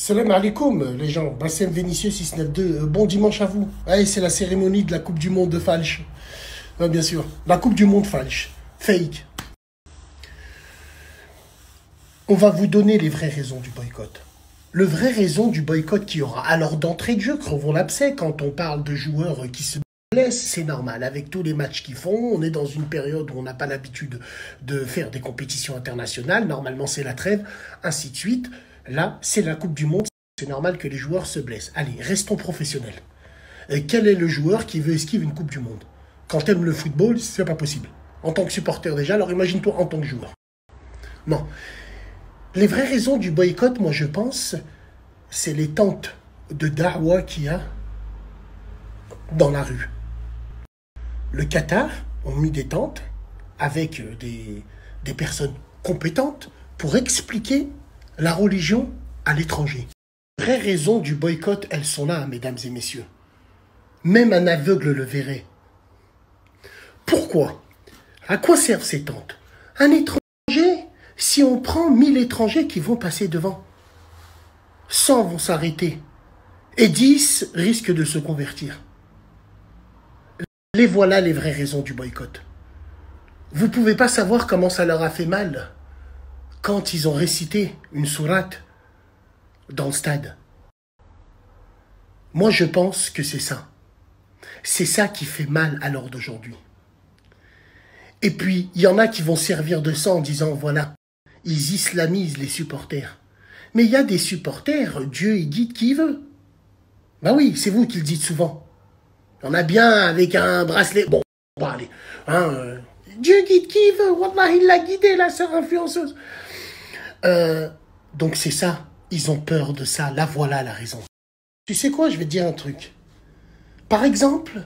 Salam alaikum, les gens. Bassem Vénitieux 692. Bon dimanche à vous. Allez, c'est la cérémonie de la Coupe du Monde de Falch. Bien sûr. La Coupe du Monde Falch. Fake. On va vous donner les vraies raisons du boycott. Le vrai raison du boycott qu'il y aura. Alors, d'entrée de jeu, crevons l'abcès, quand on parle de joueurs qui se blessent, c'est normal. Avec tous les matchs qu'ils font, on est dans une période où on n'a pas l'habitude de faire des compétitions internationales. Normalement, c'est la trêve, ainsi de suite. Là, c'est la Coupe du Monde. C'est normal que les joueurs se blessent. Allez, restons professionnels. Quel est le joueur qui veut esquiver une Coupe du Monde? Quand t'aimes le football, c'est pas possible. En tant que supporter déjà, alors imagine-toi en tant que joueur. Non. Les vraies raisons du boycott, moi je pense, c'est les tentes de da'wa qu'il y a dans la rue. Le Qatar ont mis des tentes avec des personnes compétentes pour expliquer la religion à l'étranger. Les vraies raisons du boycott, elles sont là, mesdames et messieurs. Même un aveugle le verrait. Pourquoi? À quoi servent ces tentes? Un étranger, si on prend 1000 étrangers qui vont passer devant, 100 vont s'arrêter et 10 risquent de se convertir. Les voilà les vraies raisons du boycott. Vous ne pouvez pas savoir comment ça leur a fait mal quand ils ont récité une sourate dans le stade. Moi, je pense que c'est ça. C'est ça qui fait mal à l'heure d'aujourd'hui. Et puis, il y en a qui vont servir de ça en disant, voilà, ils islamisent les supporters. Mais il y a des supporters, Dieu, il guide qui il veut. Ben oui, c'est vous qui le dites souvent. Il y en a bien avec un bracelet. Bon, allez. Dieu guide qui il veut. Wallah, il l'a guidé, la sœur influenceuse. Donc c'est ça. Ils ont peur de ça. Là, voilà la raison. Tu sais quoi, je vais te dire un truc. Par exemple,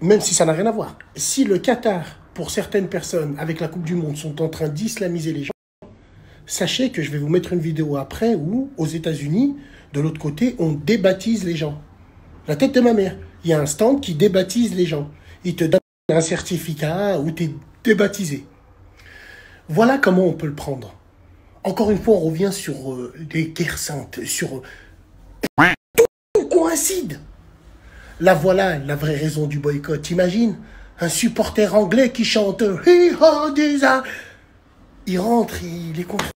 même si ça n'a rien à voir, si le Qatar, pour certaines personnes, avec la Coupe du Monde, sont en train d'islamiser les gens, sachez que je vais vous mettre une vidéo après où, aux États-Unis, de l'autre côté, on débaptise les gens. La tête de ma mère. Il y a un stand qui débaptise les gens. Il te donne un certificat où tu es débaptisé. Voilà comment on peut le prendre. Encore une fois, on revient sur les guerres saintes, sur tout coïncide. Là, voilà la vraie raison du boycott. Imagine un supporter anglais qui chante il rentre, il est converti.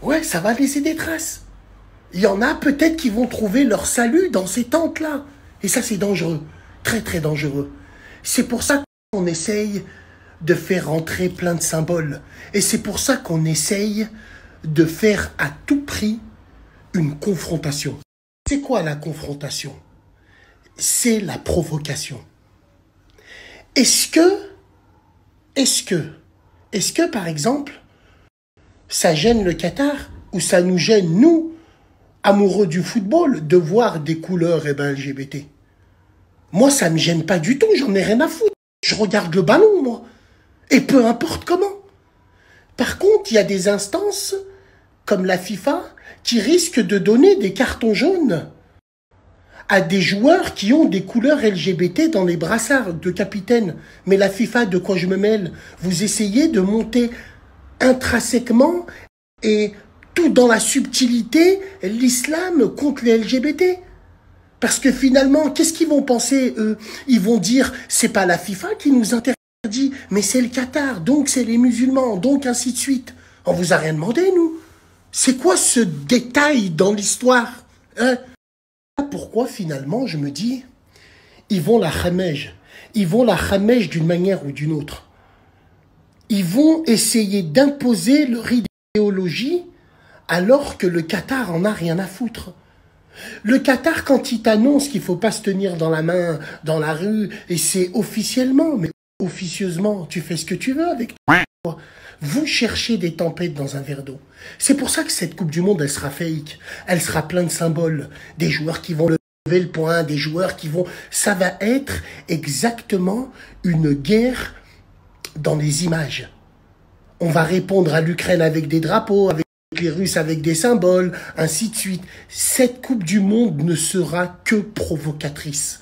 Ouais, ça va laisser des traces. Il y en a peut-être qui vont trouver leur salut dans ces tentes-là. Et ça, c'est dangereux. Très, très dangereux. C'est pour ça qu'on essaye de faire rentrer plein de symboles. Et c'est pour ça qu'on essaye de faire à tout prix une confrontation. C'est quoi la confrontation? C'est la provocation. Est-ce que, par exemple, ça gêne le Qatar ou ça nous gêne, nous, amoureux du football, de voir des couleurs LGBT? Moi, ça me gêne pas du tout, j'en ai rien à foutre. Je regarde le ballon, moi. Et peu importe comment. Par contre, il y a des instances, comme la FIFA, qui risquent de donner des cartons jaunes à des joueurs qui ont des couleurs LGBT dans les brassards de capitaine. Mais la FIFA, de quoi je me mêle? Vous essayez de monter intrinsèquement et tout dans la subtilité l'islam contre les LGBT. Parce que finalement, qu'est-ce qu'ils vont penser, eux? Ils vont dire, c'est pas la FIFA qui nous interdit, mais c'est le Qatar, donc c'est les musulmans, donc ainsi de suite. On vous a rien demandé, nous. C'est quoi ce détail dans l'histoire, hein? Pourquoi, finalement, je me dis, ils vont la khamège. Ils vont la khamège d'une manière ou d'une autre. Ils vont essayer d'imposer leur idéologie alors que le Qatar en a rien à foutre. Le Qatar, quand il t'annonce qu'il ne faut pas se tenir dans la main dans la rue, et c'est officiellement, mais officieusement, tu fais ce que tu veux avec toi. Vous cherchez des tempêtes dans un verre d'eau. C'est pour ça que cette Coupe du Monde, elle sera fake. Elle sera plein de symboles. Des joueurs qui vont lever le poing, des joueurs qui vont... Ça va être exactement une guerre dans les images. On va répondre à l'Ukraine avec des drapeaux, avec les Russes avec des symboles, ainsi de suite. Cette Coupe du Monde ne sera que provocatrice.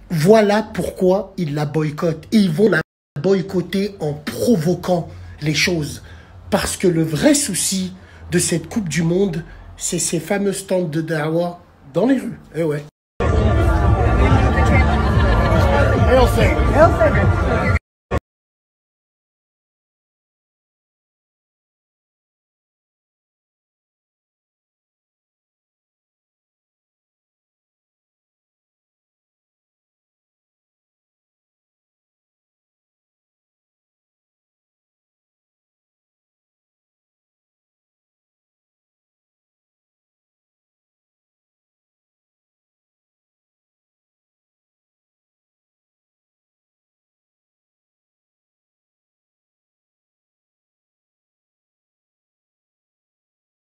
Voilà pourquoi ils la boycottent. Et ils vont la boycotter en provoquant les choses. Parce que le vrai souci de cette Coupe du Monde, c'est ces fameux stands de Dawa dans les rues. Eh ouais.